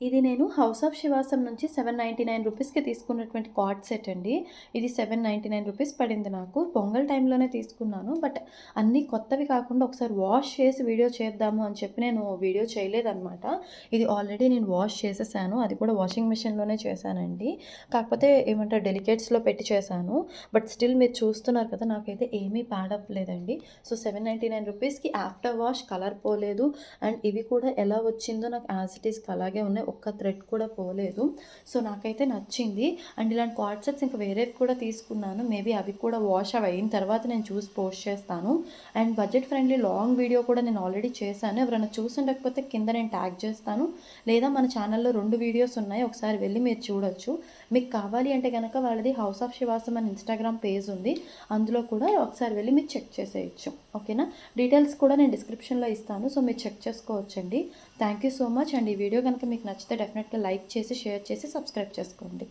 ఇది నేను house of శివాసం నుంచి 799 రూపీస్‌కి తీసుకున్నటువంటి కార్డ్ సెట్ అండి. ఇది 799 రూపీస్ పడింది నాకు. పొంగల్ టైంలోనే తీసుకున్నాను. బట్ అన్నీ కొత్తవి కాకుండా ఒకసారి వాష్ చేసి వీడియో చేద్దాము అని చెప్పి నేను వీడియో చేయలేదనమాట. ఇది ఆల్రెడీ నేను వాష్ చేసేసాను. అది కూడా వాషింగ్ మిషన్‌లోనే చేశానండి. కాకపోతే ఏమంటారు డెలికేట్స్‌లో పెట్టి చేశాను. బట్ స్టిల్ మీరు చూస్తున్నారు కదా! నాకైతే ఏమీ పాడవ్వలేదండి. సో, 799 రూపీస్‌కి ఆఫ్టర్ వాష్ కలర్ పోలేదు. అండ్ ఇవి కూడా ఎలా వచ్చిందో నాకు యాజ్ ఇట్ ఈస్‌కి అలాగే ఉన్నాయి. ఒక్క థ్రెడ్ కూడా పోలేదు. సో, నాకైతే నచ్చింది. అండ్ ఇలాంటి కార్డ్ సెట్స్ ఇంకా వేరేవి కూడా తీసుకున్నాను. మేబీ అవి కూడా వాష్ అవి అయిన తర్వాత నేను చూసి పోస్ట్ చేస్తాను. And budget friendly long video కూడా నేను ఆల్రెడీ చేశాను. ఎవరైనా చూసుండకపోతే కింద నేను ట్యాగ్ చేస్తాను. లేదా మన ఛానల్‌లో 2 వీడియోస్ ఉన్నాయి. ఒకసారి వెళ్లి మీరు చూడొచ్చు. మీకు కావాలి అంటే గనక వాళ్ళది హౌస్ ఆఫ్ శివాసం అని ఇన్‌స్టాగ్రామ్ పేజ్ ఉంది. అందులో కూడా ఒకసారి వెళ్లి మీరు చెక్ చేసేయొచ్చు. ఓకేనా? డీటెయిల్స్ కూడా నేను డిస్క్రిప్షన్‌లో ఇస్తాను. సో, మీరు చెక్ చేసుకోవచ్చండి. Thank you so much and ఈ వీడియో కనుక మీకు నచ్చితే డెఫినెట్‌గా లైక్ చేసి, షేర్ చేసి, సబ్స్క్రైబ్ చేసుకోండి.